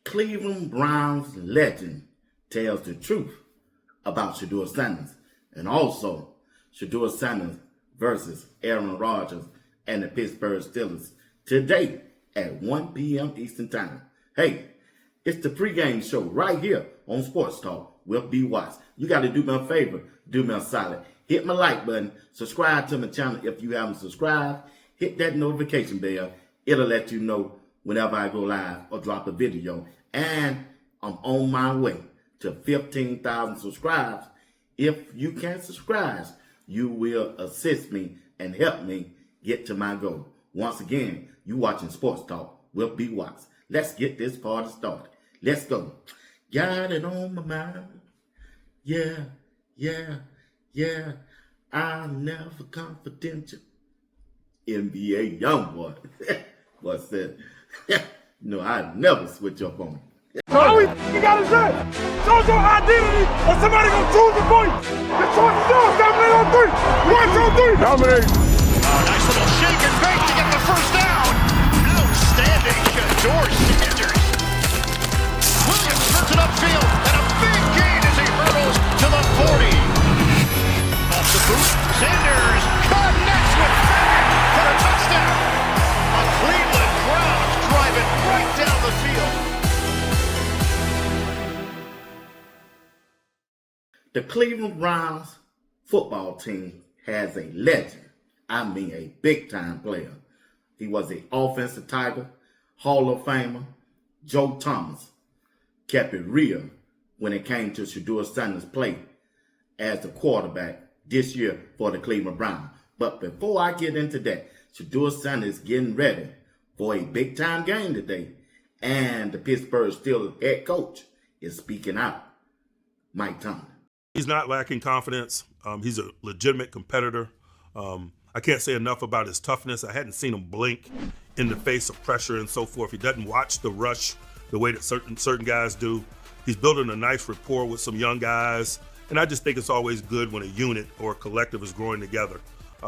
Cleveland Browns legend tells the truth about Shedeur Sanders, and also Shedeur Sanders versus Aaron Rodgers and the Pittsburgh Steelers today at 1 p.m. Eastern Time. Hey, it's the pregame show right here on Sports Talk with B. Watts. You got to do me a favor, do me a solid. Hit my like button, subscribe to my channel if you haven't subscribed, hit that notification bell. It'll let you know whenever I go live or drop a video. And I'm on my way to 15,000 subscribers. If you can subscribe, you will assist me and help me get to my goal. Once again, you watching Sports Talk with B. Watts. Let's get this party started. Let's go. Got it on my mind. Yeah. I'll never confidential. NBA young boy. What's that? No, I never switch up on him. So all you gotta say, show your identity, or somebody gonna choose it for you. The choice is yours. Dominate on three. 1, 2, 3. Dominate. Nice little shake and bake to get the first down. Outstanding, Shedeur Sanders. Williams turns it upfield, and a big gain as he hurdles to the 40. Off the boot, Sanders connects with Bennett for a touchdown. A Cleveland Browns driving right down the field. The Cleveland Browns football team has a legend. I mean a big-time player. He was an offensive tiger, Hall of Famer. Joe Thomas kept it real when it came to Shedeur Sanders' play as the quarterback this year for the Cleveland Browns. But before I get into that, Shedeur Sanders getting ready for a big-time game today. And the Pittsburgh Steelers head coach is speaking out. Mike Tomlin. He's not lacking confidence. He's a legitimate competitor. I can't say enough about his toughness. I hadn't seen him blink in the face of pressure and so forth. He doesn't watch the rush the way that certain guys do. He's building a nice rapport with some young guys. And I just think it's always good when a unit or a collective is growing together.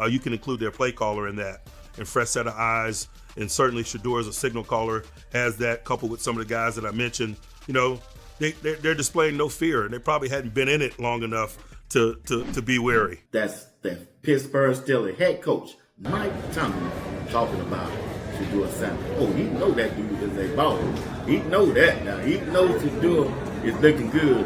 You can include their play caller in that, and fresh set of eyes. And certainly Shedeur as a signal caller has that, coupled with some of the guys that I mentioned. You know, they're displaying no fear, and they probably hadn't been in it long enough to be wary. That's the Pittsburgh Steelers head coach, Mike Tomlin, talking about Shedeur Sanders. Oh, he know that dude is a baller. He know that now. He knows Shedeur is looking good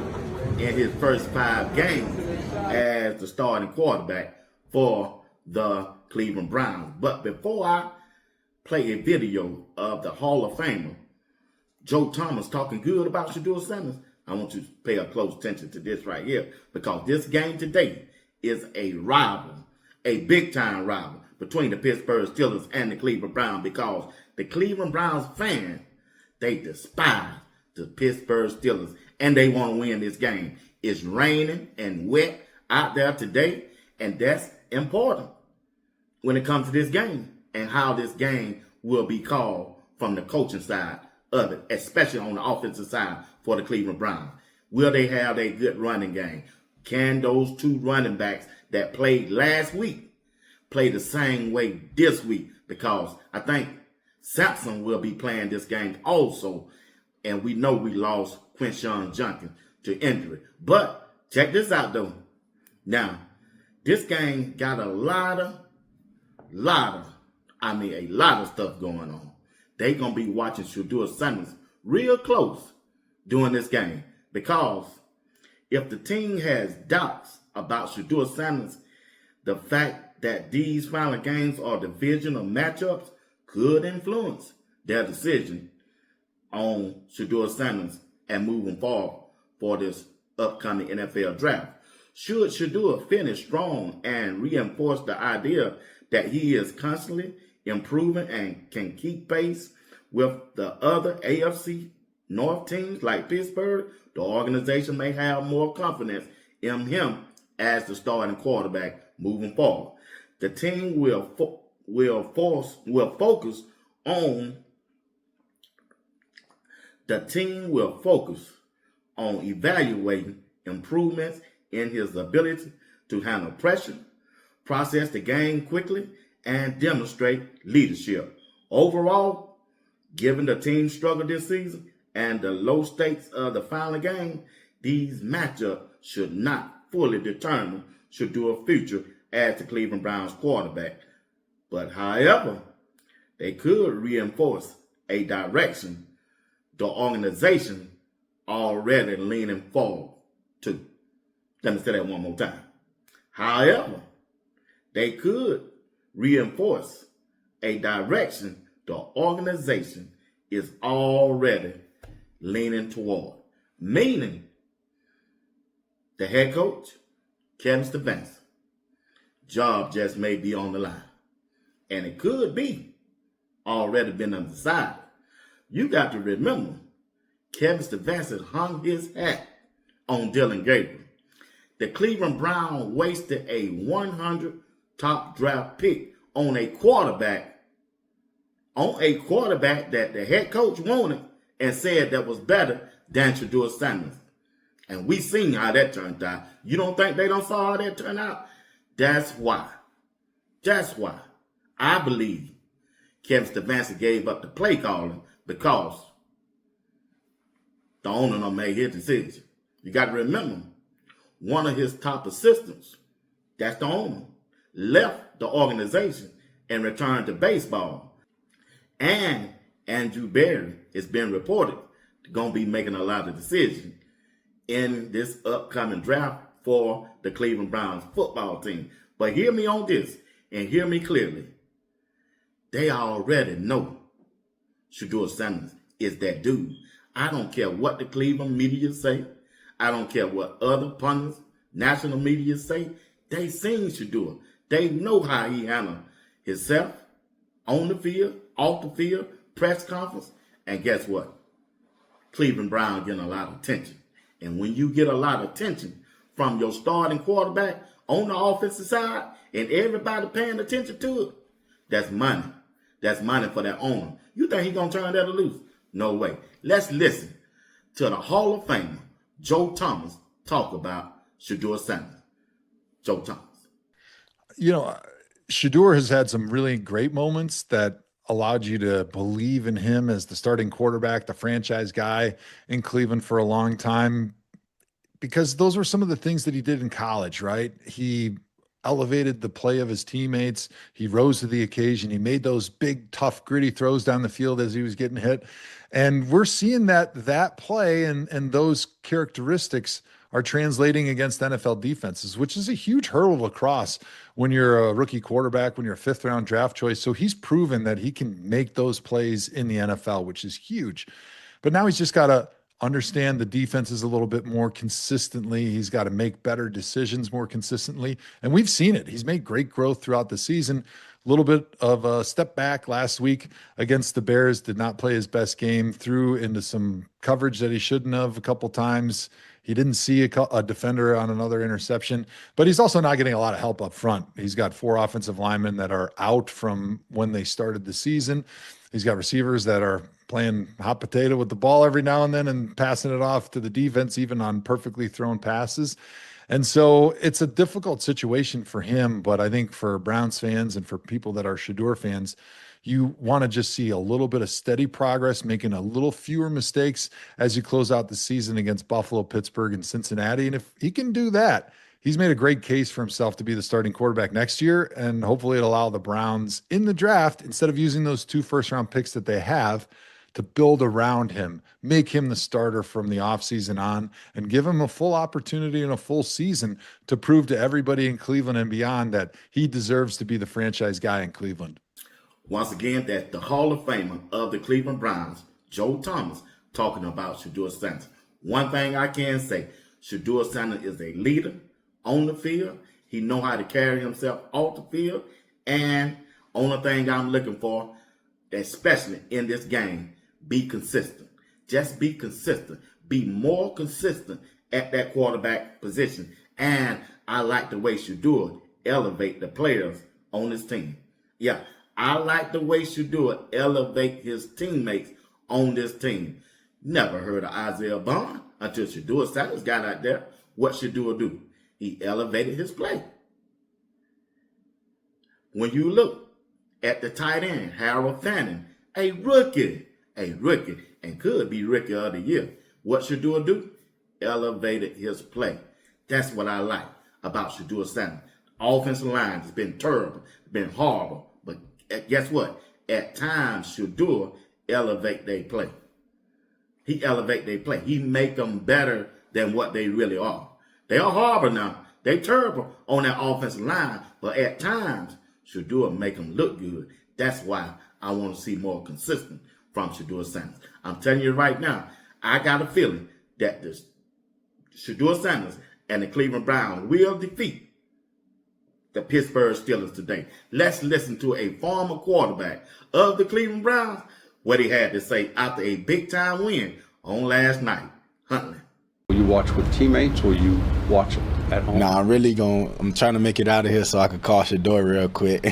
in his first 5 games as the starting quarterback for the Cleveland Browns. But before I play a video of the Hall of Famer, Joe Thomas talking good about Shedeur Sanders, I want you to pay a close attention to this right here, because this game today is a rival, a big-time rival between the Pittsburgh Steelers and the Cleveland Browns, because the Cleveland Browns fans, they despise the Pittsburgh Steelers, and they want to win this game. It's raining and wet out there today, and that's important when it comes to this game and how this game will be called from the coaching side of it, especially on the offensive side for the Cleveland Browns. Will they have a good running game? Can those 2 running backs that played last week play the same way this week? Because I think Sampson will be playing this game also, and we know we lost Quinshon Judkins to injury. But check this out though. Now, this game got a lot of stuff going on. They gonna be watching Shedeur Sanders real close during this game, because if the team has doubts about Shedeur Sanders, the fact that these final games are divisional matchups could influence their decision on Shedeur Sanders and moving forward for this upcoming NFL draft. Should Shedeur finish strong and reinforce the idea that he is constantly improving and can keep pace with the other AFC North teams like Pittsburgh, the organization may have more confidence in him as the starting quarterback moving forward. The team will focus on evaluating improvements in his ability to handle pressure, process the game quickly, and demonstrate leadership. Overall, given the team's struggle this season and the low stakes of the final game, these matchups should not fully determine Shedeur's future as the Cleveland Browns quarterback. But however, they could reinforce a direction the organization already leaning forward to. Let me say that one more time. However, they could reinforce a direction the organization is already leaning toward. Meaning, the head coach, Kevin Stefanski, job just may be on the line. And it could be already been undecided. You got to remember, Kevin Stefanski hung his hat on Dylan Gabriel. The Cleveland Browns wasted a 100 top draft pick on a quarterback that the head coach wanted and said that was better than Shedeur Sanders. And we seen how that turned out. You don't think they don't saw how that turned out? That's why I believe Kevin Stefanski gave up the play calling, because the owner done made his decision. You got to remember, one of his top assistants, that's the owner, left the organization and returned to baseball. And Andrew Berry has been reported going to be making a lot of decisions in this upcoming draft for the Cleveland Browns football team. But hear me on this, and hear me clearly. They already know Shedeur Sanders is that dude. I don't care what the Cleveland media say. I don't care what other pundits, national media say. They seen Shedeur. They know how he handled himself on the field, off the field, press conference. And guess what? Cleveland Browns getting a lot of attention. And when you get a lot of attention from your starting quarterback on the offensive side and everybody paying attention to it, that's money. That's money for that owner. You think he's going to turn that loose? No way. Let's listen to the Hall of Famer, Joe Thomas, talk about Shedeur Sanders. Joe Thomas. You know, Shedeur has had some really great moments that allowed you to believe in him as the starting quarterback, the franchise guy in Cleveland for a long time, because those were some of the things that he did in college, right? He elevated the play of his teammates. He rose to the occasion. He made those big, tough, gritty throws down the field as he was getting hit. And we're seeing that play and those characteristics are translating against NFL defenses, which is a huge hurdle to cross when you're a rookie quarterback, when you're a fifth-round draft choice. So he's proven that he can make those plays in the NFL, which is huge. But now he's just got to understand the defenses a little bit more consistently. He's got to make better decisions more consistently. And we've seen it. He's made great growth throughout the season. A little bit of a step back last week against the Bears, did not play his best game, threw into some coverage that he shouldn't have a couple times. He didn't see a defender on another interception, but he's also not getting a lot of help up front. He's got 4 offensive linemen that are out from when they started the season. He's got receivers that are playing hot potato with the ball every now and then and passing it off to the defense, even on perfectly thrown passes. And so it's a difficult situation for him, but I think for Browns fans and for people that are Shedeur fans, you want to just see a little bit of steady progress, making a little fewer mistakes as you close out the season against Buffalo, Pittsburgh, and Cincinnati. And if he can do that, he's made a great case for himself to be the starting quarterback next year, and hopefully it'll allow the Browns in the draft, instead of using those 2 first-round picks that they have, to build around him, make him the starter from the offseason on, and give him a full opportunity and a full season to prove to everybody in Cleveland and beyond that he deserves to be the franchise guy in Cleveland. Once again, that's the Hall of Famer of the Cleveland Browns, Joe Thomas, talking about Shedeur Sanders. One thing I can say, Shedeur Sanders is a leader on the field. He knows how to carry himself off the field. And only thing I'm looking for, especially in this game, be consistent. Just be consistent. Be more consistent at that quarterback position. And I like the way Shedeur elevate the players on his team. Yeah, I like the way Shedeur elevate his teammates on this team. Never heard of Isaiah Bond until Shedeur Sanders got out there. What Shedeur do? He elevated his play. When you look at the tight end, Harold Fanning, a rookie, a rookie and could be rookie of the year. What Shedeur do? Elevated his play. That's what I like about Shedeur Sanders. Offensive line has been terrible, been horrible. But guess what? At times, Shedeur elevate their play. He elevate their play. He make them better than what they really are. They are horrible now. They terrible on that offensive line. But at times, Shedeur make them look good. That's why I want to see more consistent from Shedeur Sanders. I'm telling you right now, I got a feeling that this Shedeur Sanders and the Cleveland Browns will defeat the Pittsburgh Steelers today. Let's listen to a former quarterback of the Cleveland Browns, what he had to say after a big-time win on last night. Huntley. You watch with teammates or you watch at home? Nah, I'm trying to make it out of here so I can call Shedeur real quick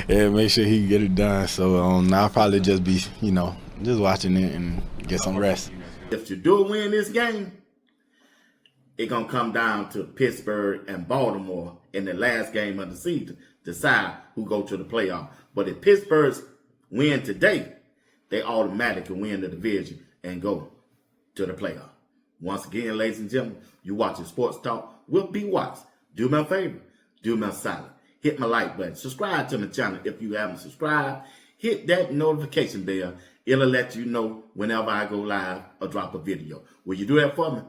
and make sure he can get it done. So I'll probably just be, just watching it and get some rest. If Shedeur win this game, it's going to come down to Pittsburgh and Baltimore in the last game of the season, decide who go to the playoff. But if Pittsburgh win today, they automatically win the division and go to the playoff. Once again, ladies and gentlemen, you watching Sports Talk with B. Watts. Do me a favor. Do me a solid. Hit my like button. Subscribe to my channel if you haven't subscribed. Hit that notification bell. It'll let you know whenever I go live or drop a video. Will you do that for me?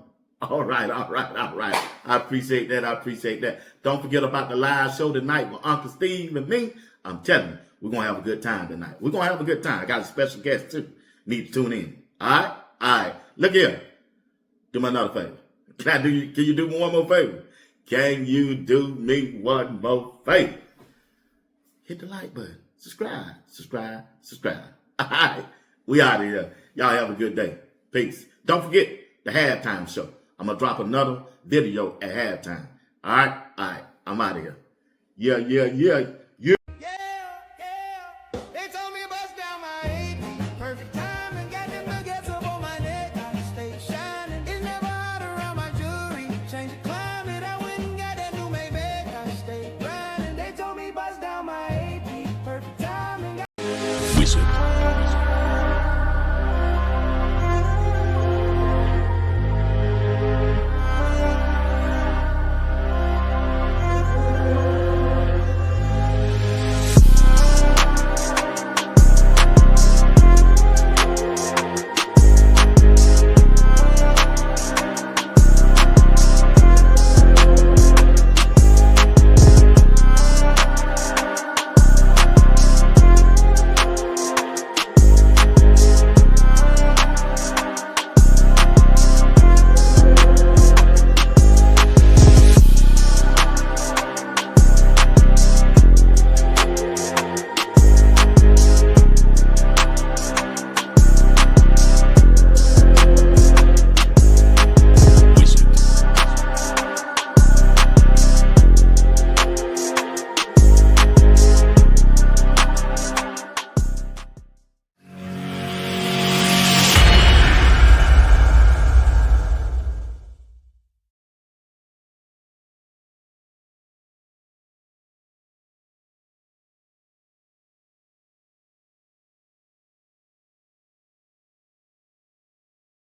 All right. I appreciate that. Don't forget about the live show tonight with Uncle Steve and me. I'm telling you, we're going to have a good time tonight. We're going to have a good time. I got a special guest, too. Need to tune in. All right. Look here. Do me another favor. Can you do me one more favor? Can you do me one more favor? Hit the like button. Subscribe. All right. We out of here. Y'all have a good day. Peace. Don't forget the halftime show. I'm going to drop another video at halftime. All right. I'm out of here. Yeah.